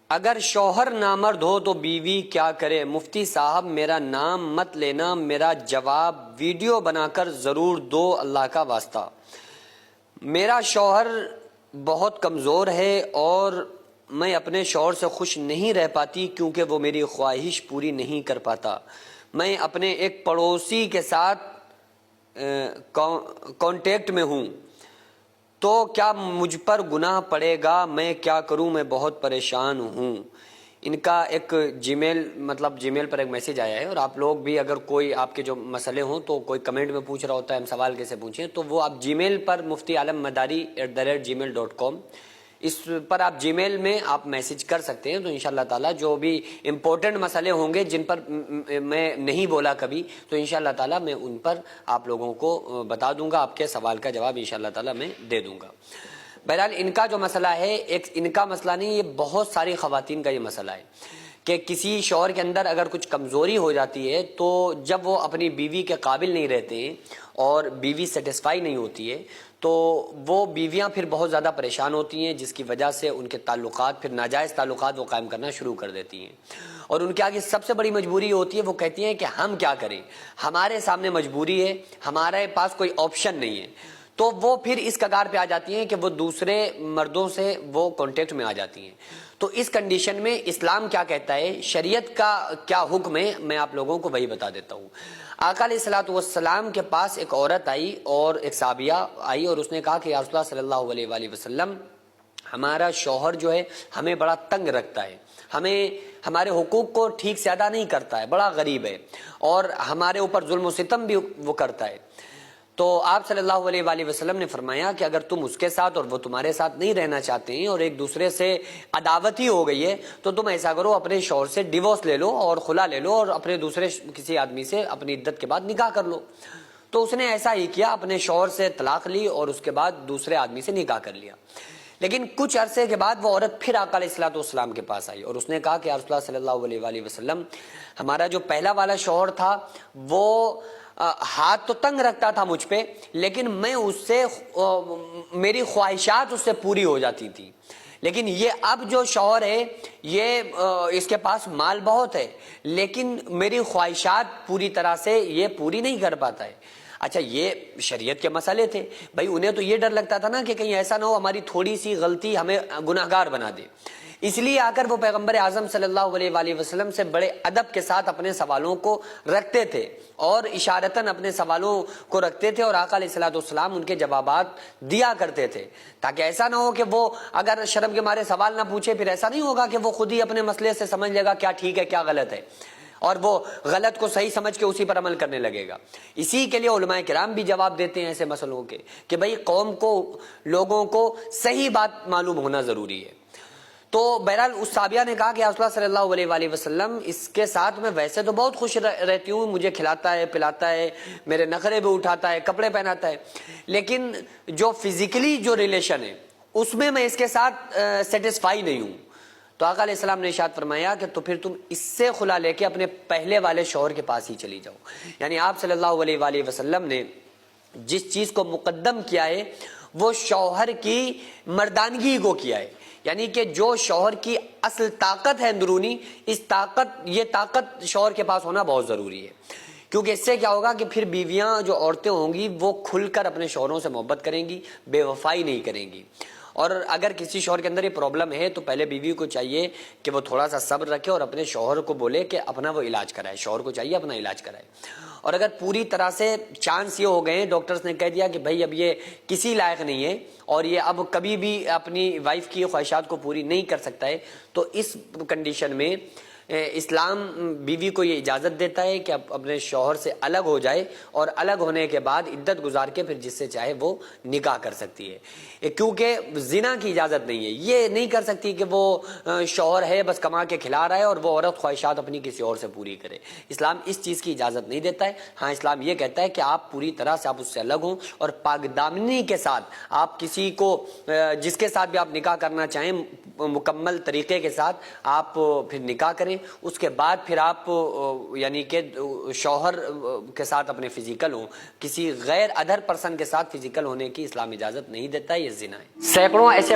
اگر شوہر نامرد ہو تو بیوی کیا کرے؟ مفتی صاحب میرا نام مت لینا، میرا جواب ویڈیو بنا کر ضرور دو، اللہ کا واسطہ۔ میرا شوہر بہت کمزور ہے اور میں اپنے شوہر سے خوش نہیں رہ پاتی کیونکہ وہ میری خواہش پوری نہیں کر پاتا۔ میں اپنے ایک پڑوسی کے ساتھ کانٹیکٹ میں ہوں، تو کیا مجھ پر گناہ پڑے گا؟ میں کیا کروں؟ میں بہت پریشان ہوں۔ ان کا ایک جی میل پر ایک میسیج آیا ہے، اور آپ لوگ بھی اگر کوئی آپ کے جو مسئلے ہوں تو کوئی کمنٹ میں پوچھ رہا ہوتا ہے ہم سوال کیسے پوچھیں، تو وہ آپ جی میل پر muftialammadari@gmail.com اس پر آپ جی میل میں آپ میسیج کر سکتے ہیں، تو انشاءاللہ تعالیٰ جو بھی امپورٹنٹ مسئلے ہوں گے جن پر میں نہیں بولا کبھی، تو انشاءاللہ تعالیٰ میں ان پر آپ لوگوں کو بتا دوں گا، آپ کے سوال کا جواب انشاءاللہ تعالیٰ میں دے دوں گا۔ بہرحال ان کا جو مسئلہ ہے، ایک ان کا مسئلہ نہیں، یہ بہت ساری خواتین کا یہ مسئلہ ہے کہ کسی شوہر کے اندر اگر کچھ کمزوری ہو جاتی ہے تو جب وہ اپنی بیوی کے قابل نہیں رہتے ہیں اور بیوی سیٹسفائی نہیں ہوتی ہے تو وہ بیویاں پھر بہت زیادہ پریشان ہوتی ہیں، جس کی وجہ سے ان کے تعلقات پھر ناجائز تعلقات وہ قائم کرنا شروع کر دیتی ہیں، اور ان کے آگے سب سے بڑی مجبوری ہوتی ہے، وہ کہتی ہیں کہ ہم کیا کریں، ہمارے سامنے مجبوری ہے، ہمارے پاس کوئی آپشن نہیں ہے، تو وہ پھر اس کگار پہ آ جاتی ہیں کہ وہ دوسرے مردوں سے وہ کانٹیکٹ میں آ جاتی ہیں۔ تو اس کنڈیشن میں اسلام کیا کہتا ہے، شریعت کا کیا حکم ہے، میں آپ لوگوں کو وہی بتا دیتا ہوں۔ آقا علیہ الصلوۃ والسلام کے پاس ایک عورت آئی اور ایک صحابیہ آئی اور اس نے کہا کہ یا رسول اللہ صلی اللہ علیہ وآلہ وسلم، ہمارا شوہر جو ہے ہمیں بڑا تنگ رکھتا ہے، ہمیں ہمارے حقوق کو ٹھیک سے ادا نہیں کرتا ہے، بڑا غریب ہے، اور ہمارے اوپر ظلم و ستم بھی وہ کرتا ہے۔ تو آپ صلی اللہ علیہ وآلہ وسلم نے فرمایا کہ اگر تم اس کے ساتھ اور وہ تمہارے ساتھ نہیں رہنا چاہتے ہیں اور ایک دوسرے سے عداوت ہی ہو گئی ہے تو تم ایسا کرو، اپنے شوہر سے ڈیورس لے لو اور خلا لے لو اور اپنے دوسرے کسی آدمی سے اپنی عدت کے بعد نکاح کر لو۔ تو اس نے ایسا ہی کیا، اپنے شوہر سے طلاق لی اور اس کے بعد دوسرے آدمی سے نکاح کر لیا۔ لیکن کچھ عرصے کے بعد وہ عورت پھر آقا علیہ الصلوۃ والسلام کے پاس آئی اور اس نے کہا کہ یا رسول اللہ صلی اللہ علیہ وآلہ وسلم، ہمارا جو پہلا والا شوہر تھا وہ ہاتھ تو تنگ رکھتا تھا مجھ پہ، لیکن میں اس سے میری خواہشات اس سے پوری ہو جاتی تھی، لیکن یہ اب جو شوہر ہے یہ اس کے پاس مال بہت ہے لیکن میری خواہشات پوری طرح سے یہ پوری نہیں کر پاتا ہے۔ اچھا، یہ شریعت کے مسئلے تھے بھائی، انہیں تو یہ ڈر لگتا تھا نا کہ کہیں ایسا نہ ہو ہماری تھوڑی سی غلطی ہمیں گناہگار بنا دے، اس لیے آ کر وہ پیغمبر اعظم صلی اللہ علیہ وآلہ وسلم سے بڑے ادب کے ساتھ اپنے سوالوں کو رکھتے تھے اور اشارتاً اپنے سوالوں کو رکھتے تھے، اور آقا علیہ الصلوۃ والسلام ان کے جوابات دیا کرتے تھے، تاکہ ایسا نہ ہو کہ وہ اگر شرم کے مارے سوال نہ پوچھے، پھر ایسا نہیں ہوگا کہ وہ خود ہی اپنے مسئلے سے سمجھ لے گا کیا ٹھیک ہے کیا غلط ہے، اور وہ غلط کو صحیح سمجھ کے اسی پر عمل کرنے لگے گا۔ اسی کے لیے علماء کرام بھی جواب دیتے ہیں ایسے مسئلوں کے کہ بھئی قوم کو، لوگوں کو صحیح بات معلوم ہونا ضروری ہے۔ تو بہرحال اس صحابیہ نے کہا کہ رسول اللہ صلی اللہ علیہ وآلہ وسلم، اس کے ساتھ میں ویسے تو بہت خوش رہتی ہوں، مجھے کھلاتا ہے پلاتا ہے، میرے نخرے بھی اٹھاتا ہے، کپڑے پہناتا ہے، لیکن جو فزیکلی جو ریلیشن ہے اس میں اس کے ساتھ سیٹسفائی نہیں ہوں۔ تو آقا علیہ السلام نے ارشاد فرمایا کہ تو پھر تم اس سے خلا لے کے اپنے پہلے والے شوہر کے پاس ہی چلی جاؤ۔ یعنی آپ صلی اللہ علیہ وآلہ وسلم نے جس چیز کو مقدم کیا ہے وہ شوہر کی مردانگی کو کیا ہے، یعنی کہ جو شوہر کی اصل طاقت ہے اندرونی، یہ طاقت شوہر کے پاس ہونا بہت ضروری ہے، کیونکہ اس سے کیا ہوگا کہ پھر بیویاں جو عورتیں ہوں گی وہ کھل کر اپنے شوہروں سے محبت کریں گی، بے وفائی نہیں کریں گی۔ اور اگر کسی شوہر کے اندر یہ پرابلم ہے تو پہلے بیوی کو چاہیے کہ وہ تھوڑا سا صبر رکھے اور اپنے شوہر کو بولے کہ اپنا وہ علاج کرائے، شوہر کو چاہیے اپنا علاج کرائے۔ اور اگر پوری طرح سے چانس یہ ہو گئے، ڈاکٹرز نے کہہ دیا کہ بھائی اب یہ کسی لائق نہیں ہے اور یہ اب کبھی بھی اپنی وائف کی خواہشات کو پوری نہیں کر سکتا ہے، تو اس کنڈیشن میں اسلام بیوی کو یہ اجازت دیتا ہے کہ اپنے شوہر سے الگ ہو جائے اور الگ ہونے کے بعد عدت گزار کے پھر جس سے چاہے وہ نکاح کر سکتی ہے، کیونکہ زنا کی اجازت نہیں ہے۔ یہ نہیں کر سکتی کہ وہ شوہر ہے بس کما کے کھلا رہا ہے اور وہ عورت خواہشات اپنی کسی اور سے پوری کرے، اسلام اس چیز کی اجازت نہیں دیتا ہے۔ ہاں، اسلام یہ کہتا ہے کہ آپ پوری طرح سے آپ اس سے الگ ہوں اور پاک دامنی کے ساتھ آپ کسی کو جس کے ساتھ بھی آپ نکاح کرنا چاہیں مکمل طریقے کے ساتھ آپ پھر نکاح کریں، اس کے بعد پھر آپ یعنی کہ شوہر کے ساتھ اپنے فزیکل ہوں، کسی غیر ادر پرسن کے ساتھ فزیکل ہونے کی اسلام اجازت نہیں دیتا ہے، یہ زنا ہے۔ سینکڑوں ایسے